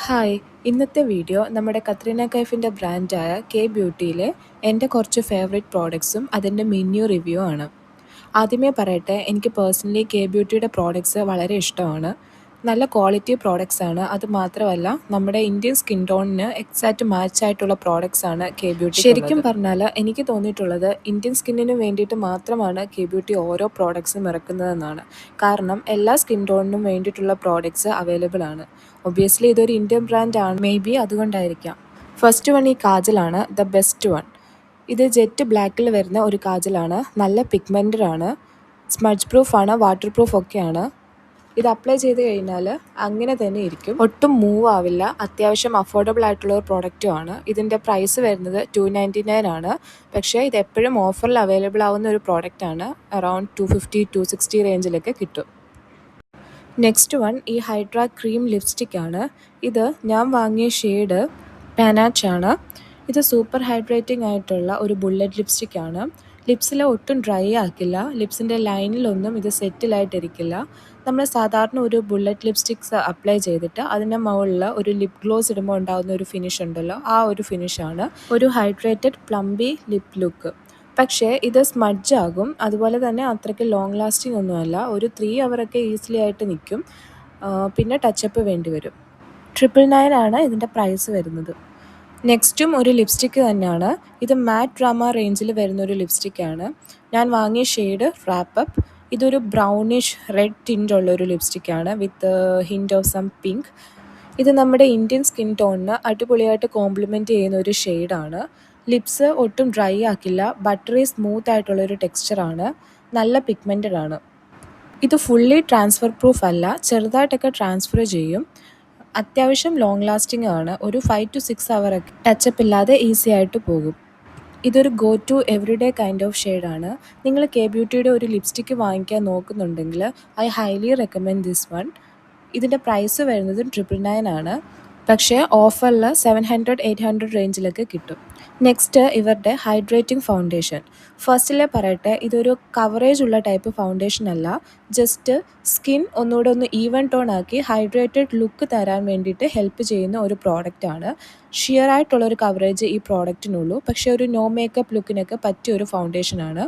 Hi, ഇന്നത്തെ video നമ്മുടെ Katrina കൈഫിൻ്റെ ബ്രാൻഡായ K ബ്യൂട്ടിയിലെ എൻ്റെ കുറച്ച് ഫേവറേറ്റ് പ്രോഡക്ട്സും അതിൻ്റെ മെന്യു റിവ്യൂ ആണ്. ആദ്യമേ പറയട്ടെ, എനിക്ക് പേഴ്സണലി കെ ബ്യൂട്ടിയുടെ പ്രോഡക്ട്സ് വളരെ ഇഷ്ടമാണ്. നല്ല ക്വാളിറ്റി പ്രോഡക്ട്സ് ആണ്. അതുമാത്രമല്ല, നമ്മുടെ ഇന്ത്യൻ സ്കിൻ ടോണിന് എക്സാക്റ്റ് മാച്ച് ആയിട്ടുള്ള പ്രോഡക്ട്സ് ആണ് കെ ബ്യൂട്ടി. ശരിക്കും പറഞ്ഞാൽ എനിക്ക് തോന്നിയിട്ടുള്ളത് ഇന്ത്യൻ സ്കിന്നിന് വേണ്ടിയിട്ട് മാത്രമാണ് കെ ബ്യൂട്ടി ഓരോ പ്രോഡക്ട്സും ഇറക്കുന്നതെന്നാണ്. കാരണം എല്ലാ സ്കിൻ ടോണിനും വേണ്ടിയിട്ടുള്ള പ്രോഡക്ട്സ് അവൈലബിൾ ആണ്. ഒബ്വിയസ്ലി ഇതൊരു ഇന്ത്യൻ ബ്രാൻഡ് ആണ്, മേ ബി അതുകൊണ്ടായിരിക്കാം. ഫസ്റ്റ് വൺ ഈ കാജലാണ്, ദ ബെസ്റ്റ് വൺ. ഇത് ജെറ്റ് ബ്ലാക്കിൽ വരുന്ന ഒരു കാജലാണ്. നല്ല പിഗ്മെൻറ്റഡ് ആണ്, സ്മഡ്ജ് പ്രൂഫാണ്, വാട്ടർ പ്രൂഫ് ഒക്കെയാണ്. ഇത് അപ്ലൈ ചെയ്ത് കഴിഞ്ഞാൽ അങ്ങനെ തന്നെ ഇരിക്കും, ഒട്ടും മൂവ് ആവില്ല. അത്യാവശ്യം അഫോർഡബിൾ ആയിട്ടുള്ള ഒരു പ്രോഡക്റ്റും ആണ്. ഇതിൻ്റെ പ്രൈസ് വരുന്നത് $299 ആണ്. പക്ഷേ ഇത് എപ്പോഴും ഓഫറിൽ അവൈലബിൾ ആവുന്ന ഒരു പ്രോഡക്റ്റാണ്. അറൗണ്ട് 250-260 റേഞ്ചിലൊക്കെ കിട്ടും. നെക്സ്റ്റ് വൺ ഈ ഹൈഡ്ര ക്രീം ലിപ്സ്റ്റിക് ആണ്. ഇത് ഞാൻ വാങ്ങിയ ഷെയ്ഡ് പാനാച്ച് ആണ്. ഇത് സൂപ്പർ ഹൈഡ്രേറ്റിംഗ് ആയിട്ടുള്ള ഒരു ബുള്ളറ്റ് ലിപ്സ്റ്റിക് ആണ്. ലിപ്സിൽ ഒട്ടും ഡ്രൈ ആക്കില്ല, ലിപ്സിൻ്റെ ലൈനിലൊന്നും ഇത് സെറ്റിലായിട്ടിരിക്കില്ല. നമ്മൾ സാധാരണ ഒരു ബുള്ളറ്റ് ലിപ്സ്റ്റിക്സ് അപ്ലൈ ചെയ്തിട്ട് അതിൻ്റെ മുകളിൽ ഒരു ലിപ് ഗ്ലോസ് ഇടുമ്പോൾ ഉണ്ടാകുന്ന ഒരു ഫിനിഷ് ഉണ്ടല്ലോ, ആ ഒരു ഫിനിഷാണ്. ഒരു ഹൈഡ്രേറ്റഡ് പ്ലംബി ലിപ് ലുക്ക്. പക്ഷേ ഇത് സ്മഡ്ജ് ആകും. അതുപോലെ തന്നെ അത്രയ്ക്ക് ലോങ് ലാസ്റ്റിംഗ് ഒന്നുമല്ല. ഒരു 3 ഹവറൊക്കെ ഈസിലി ആയിട്ട് നിൽക്കും. പിന്നെ ടച്ചപ്പ് വേണ്ടി വരും. $999 ആണ് ഇതിൻ്റെ പ്രൈസ് വരുന്നത്. നെക്സ്റ്റും ഒരു ലിപ്സ്റ്റിക്ക് തന്നെയാണ്. ഇത് മാറ്റ് ഡ്രാമ റേഞ്ചിൽ വരുന്നൊരു ലിപ്സ്റ്റിക്കാണ്. ഞാൻ വാങ്ങിയ ഷെയ്ഡ് റാപ്പപ്പ്. ഇതൊരു ബ്രൗണിഷ് റെഡ് ടിൻ്റുള്ളൊരു ലിപ്സ്റ്റിക്കാണ് with hint of some pink. ഇത് നമ്മുടെ ഇന്ത്യൻ സ്കിൻ ടോണിന് അടിപൊളിയായിട്ട് കോംപ്ലിമെൻറ്റ് ചെയ്യുന്ന ഒരു ഷെയ്ഡാണ്. ലിപ്സ് ഒട്ടും ഡ്രൈ ആക്കില്ല, ബട്ടറി സ്മൂത്ത് ആയിട്ടുള്ളൊരു ടെക്സ്ചറാണ്, നല്ല പിഗ്മെൻറ്റഡ് ആണ്. ഇത് ഫുള്ളി ട്രാൻസ്ഫർ പ്രൂഫ് അല്ല, ചെറുതായിട്ടൊക്കെ ട്രാൻസ്ഫർ ചെയ്യും. അത്യാവശ്യം ലോങ് ലാസ്റ്റിംഗ് ആണ്. ഒരു 5 to 6 ഹവറൊക്കെ ടച്ചപ്പ് ഇല്ലാതെ ഈസി ആയിട്ട് പോകും. ഇതൊരു go to everyday kind of ഷെയ്ഡാണ്. നിങ്ങൾ കെ ബ്യൂട്ടിയുടെ ഒരു ലിപ്സ്റ്റിക്ക് വാങ്ങിക്കാൻ നോക്കുന്നുണ്ടെങ്കിൽ I highly recommend this one. ഇതിൻ്റെ പ്രൈസ് വരുന്നത് $999 ആണ്. പക്ഷേ ഓഫറിൽ 700-800 റേഞ്ചിലൊക്കെ കിട്ടും. നെക്സ്റ്റ് ഇവരുടെ ഹൈഡ്രേറ്റിംഗ് ഫൗണ്ടേഷൻ. ഫസ്റ്റിലെ പറയട്ടെ, ഇതൊരു കവറേജ് ഉള്ള ടൈപ്പ് ഫൗണ്ടേഷൻ അല്ല, ജസ്റ്റ് സ്കിൻ ഒന്നുകൂടെ ഒന്ന് ഈവൻ ടോൺ ആക്കി ഹൈഡ്രേറ്റഡ് ലുക്ക് തരാൻ വേണ്ടിയിട്ട് ഹെൽപ്പ് ചെയ്യുന്ന ഒരു പ്രോഡക്റ്റാണ്. ഷിയർ ആയിട്ടുള്ളൊരു കവറേജ് ഈ പ്രോഡക്റ്റിനുള്ളൂ. പക്ഷേ ഒരു നോ മേക്കപ്പ് ലുക്കിനൊക്കെ പറ്റിയ ഒരു ഫൗണ്ടേഷനാണ്.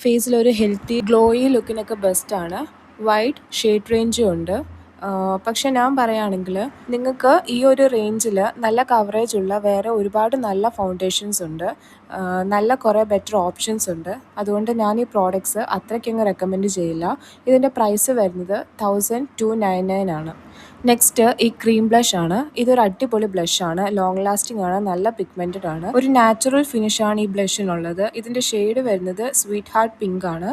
ഫേസിലൊരു ഹെൽത്തി ഗ്ലോയി ലുക്കിനൊക്കെ ബെസ്റ്റാണ്. വൈഡ് ഷെയ്ഡ് റേഞ്ചും ഉണ്ട്. പക്ഷെ ഞാൻ പറയുകയാണെങ്കിൽ നിങ്ങൾക്ക് ഈ ഒരു റേഞ്ചിൽ നല്ല കവറേജ് ഉള്ള വേറെ ഒരുപാട് നല്ല ഫൗണ്ടേഷൻസ് ഉണ്ട്, നല്ല കുറേ ബെറ്റർ ഓപ്ഷൻസ് ഉണ്ട്. അതുകൊണ്ട് ഞാൻ ഈ പ്രോഡക്ട്സ് അത്രയ്ക്കങ്ങ് റെക്കമെൻഡ് ചെയ്യില്ല. ഇതിൻ്റെ പ്രൈസ് വരുന്നത് $1299 ആണ്. നെക്സ്റ്റ് ഈ ക്രീം ബ്ലഷ് ആണ്. ഇതൊരു അടിപൊളി ബ്ലഷാണ്, ലോങ് ലാസ്റ്റിംഗ് ആണ്, നല്ല പിഗ്മെൻറ്റഡ് ആണ്. ഒരു നാച്ചുറൽ ഫിനിഷാണ് ഈ ബ്ലഷിനുള്ളത്. ഇതിൻ്റെ ഷെയ്ഡ് വരുന്നത് സ്വീറ്റ് ഹാർട്ട് പിങ്ക് ആണ്.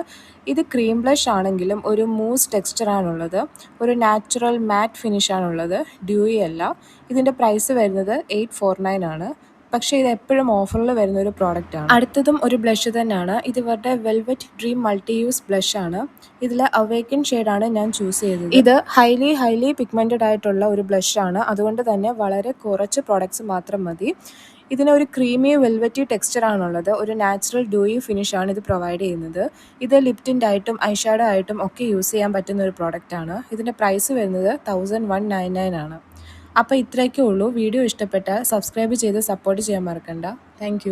ഇത് ക്രീം ബ്ലഷ് ആണെങ്കിലും ഒരു മൂസ് ടെക്സ്ചറാണുള്ളത്, ഒരു നാച്ചുറൽ മാറ്റ് ഫിനിഷാണുള്ളത്, ഡ്യൂയി അല്ല. ഇതിൻ്റെ പ്രൈസ് വരുന്നത് $849 ആണ്. പക്ഷേ ഇത് എപ്പോഴും ഓഫറിൽ വരുന്ന ഒരു പ്രോഡക്റ്റാണ്. അടുത്തതും ഒരു ബ്ലഷ് തന്നെയാണ്. ഇത് ഇവരുടെ velvet dream multi use blush ആണ്. ഇതിൽ അവേക്കൻ ഷെയ്ഡാണ് ഞാൻ ചൂസ് ചെയ്തത്. ഇത് ഹൈലി പിഗ്മെൻറ്റഡ് ആയിട്ടുള്ള ഒരു ബ്ലഷാണ്. അതുകൊണ്ട് തന്നെ വളരെ കുറച്ച് പ്രോഡക്ട്സ് മാത്രം മതി. ഇതിനൊരു ക്രീമി വെൽവെറ്റി ടെക്സ്ചറാണുള്ളത്, ഒരു നാച്ചുറൽ ഡ്യൂയി ഫിനിഷാണ് ഇത് പ്രൊവൈഡ് ചെയ്യുന്നത്. ഇത് ലിപ് ടിൻ്റ് ആയിട്ടും ഐഷാഡോ ആയിട്ടും ഒക്കെ യൂസ് ചെയ്യാൻ പറ്റുന്ന ഒരു പ്രോഡക്റ്റാണ്. ഇതിൻ്റെ പ്രൈസ് വരുന്നത് $1199 ആണ്. അപ്പോൾ ഇത്രയൊക്കെ ഉള്ളൂ. വീഡിയോ ഇഷ്ടപ്പെട്ടാൽ സബ്സ്ക്രൈബ് ചെയ്ത് സപ്പോർട്ട് ചെയ്യാൻ മറക്കണ്ട. താങ്ക്